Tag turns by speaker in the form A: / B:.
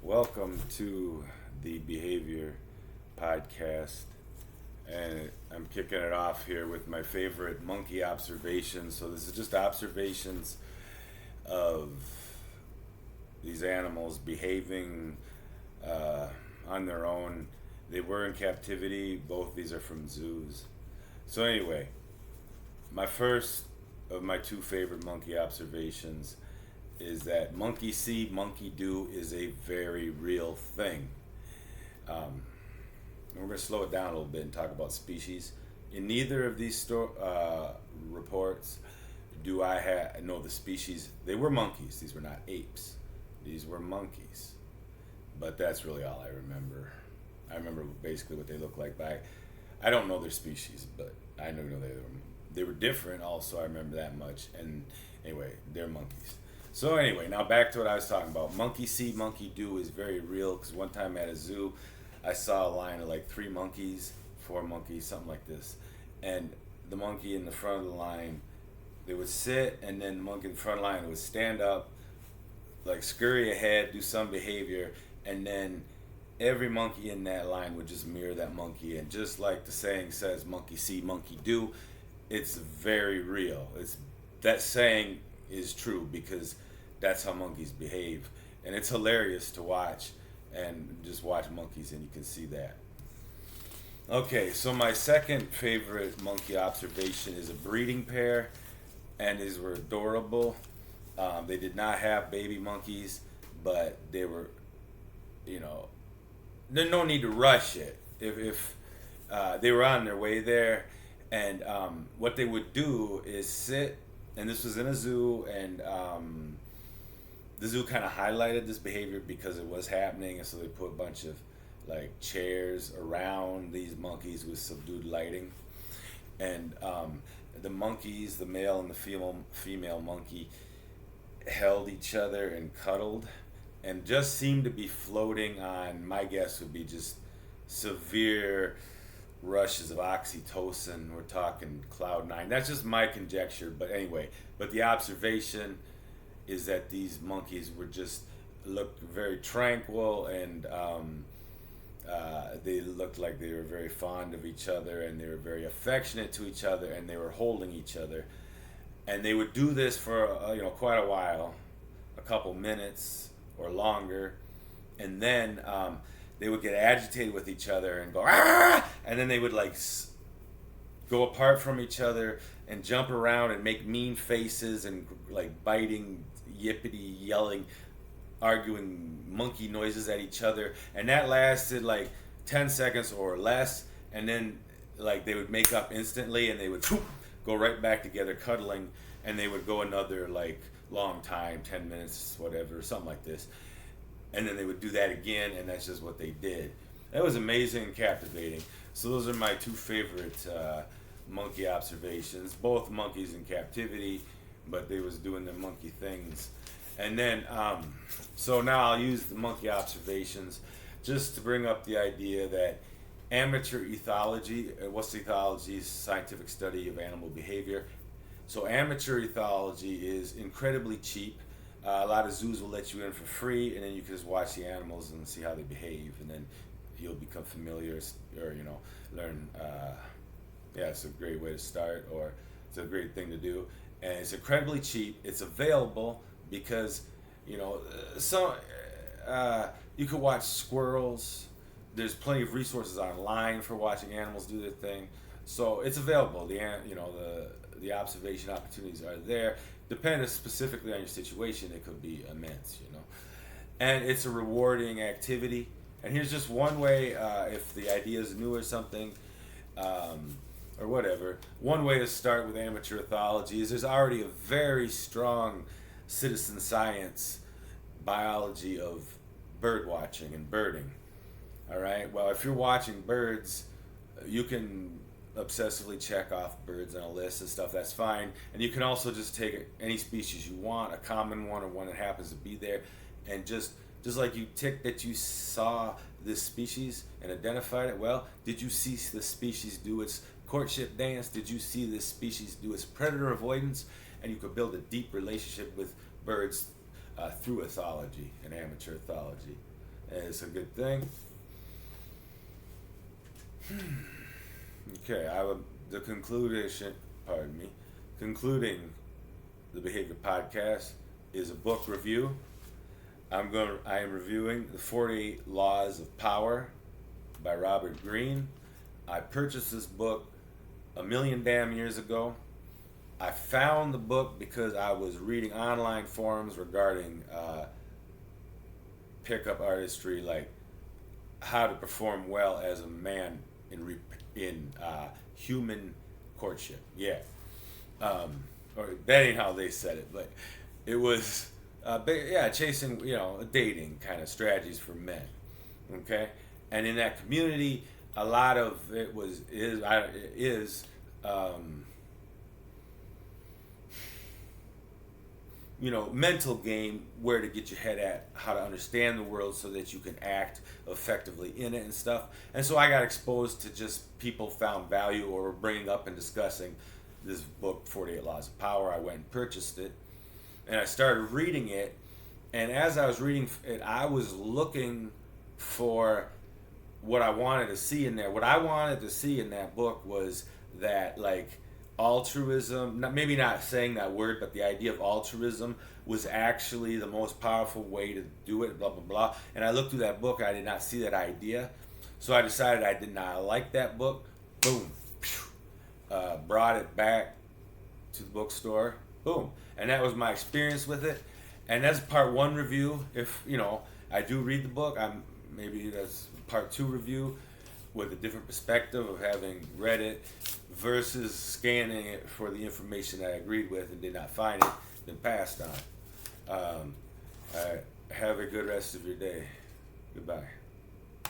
A: Welcome to the Behavior Podcast. And I'm kicking it off here with my favorite monkey observations. So, this is just observations of these animals behaving on their own. They were in captivity. Both these are from zoos. So, anyway, my first of my two favorite monkey observations is that monkey see, monkey do is a very real thing. And we're going to slow it down a little bit and talk about species. In neither of these reports do I know the species. They were monkeys. These were not apes. These were monkeys. But that's really all I remember. I remember basically what they look like. But I don't know their species, but I know they were different also. I remember that much. And anyway, they're monkeys. So anyway, now back to what I was talking about. Monkey see, monkey do is very real because one time at a zoo, I saw a line of like 4 monkeys, something like this. And the monkey in the front of the line, they would sit, and then the monkey in the front of the line would stand up, like scurry ahead, do some behavior, and then every monkey in that line would just mirror that monkey. And just like the saying says, monkey see, monkey do, it's very real. That saying is true because that's how monkeys behave, and it's hilarious to watch and just watch monkeys and you can see that. Okay, so my second favorite monkey observation is a breeding pair, and these were adorable. They did not have baby monkeys, but they were, there's no need to rush it. If they were on their way there, and what they would do is sit, and this was in a zoo, and the zoo kind of highlighted this behavior because it was happening, and so they put a bunch of like chairs around these monkeys with subdued lighting, and the monkeys, the male and the female monkey, held each other and cuddled, and just seemed to be floating on. My guess would be just severe rushes of oxytocin. We're talking cloud 9. That's just my conjecture, but anyway. But the observation is that these monkeys looked very tranquil, and they looked like they were very fond of each other, and they were very affectionate to each other, and they were holding each other. And they would do this for quite a while, a couple minutes or longer, and then they would get agitated with each other and go ah, and then they would go apart from each other and jump around and make mean faces and like biting, yippity, yelling, arguing monkey noises at each other, and that lasted like 10 seconds or less, and then like they would make up instantly, and they would go right back together cuddling, and they would go another like long time, 10 minutes, whatever, something like this, and then they would do that again, and that's just what they did. That was amazing and captivating. So those are my two favorite monkey observations. Both monkeys in captivity, but they was doing their monkey things. And then, so now I'll use the monkey observations just to bring up the idea that amateur ethology, what's ethology? Scientific study of animal behavior. So amateur ethology is incredibly cheap. A lot of zoos will let you in for free, and then you can just watch the animals and see how they behave, and then you'll become familiar, or learn. It's a great way to start, or it's a great thing to do, and it's incredibly cheap. It's available because you could watch squirrels. There's plenty of resources online for watching animals do their thing, so it's available. The observation opportunities are there. Depending specifically on your situation, it could be immense, and it's a rewarding activity. And here's just one way, if the idea is new or something, or whatever, one way to start with amateur ethology is there's already a very strong citizen science biology of bird watching and birding. All right. Well, if you're watching birds, you can obsessively check off birds on a list and stuff. That's fine. And you can also just take any species you want, a common one or one that happens to be there, and just like you tick that you saw this species and identified it. Well, did you see the species do its courtship dance? Did you see this species do its predator avoidance? And you could build a deep relationship with birds through ethology and amateur ethology. it's a good thing. Okay, the conclusion. Pardon me. Concluding the Behavior Podcast is a book review. I am reviewing The 48 Laws of Power by Robert Greene. I purchased this book a million damn years ago. I found the book because I was reading online forums regarding pickup artistry, like how to perform well as a man in human courtship. Yeah, or that ain't how they said it, but it was chasing, dating kind of strategies for men. Okay, and in that community, a lot of it is mental game, where to get your head at, how to understand the world so that you can act effectively in it and stuff. And so I got exposed to just people found value or were bringing up and discussing this book, 48 Laws of Power. I went and purchased it, and I started reading it. And as I was reading it, I was looking for what I wanted to see in there. What I wanted to see in that book was that, like, altruism, maybe not saying that word, but the idea of altruism was actually the most powerful way to do it, blah, blah, blah. And I looked through that book, and I did not see that idea. So I decided I did not like that book. Boom. Brought it back to the bookstore. Boom. And that was my experience with it. And that's part one review. If, I do read the book, maybe that's part two review with a different perspective of having read it versus scanning it for the information that I agreed with and did not find it, then passed on. Have a good rest of your day. Goodbye.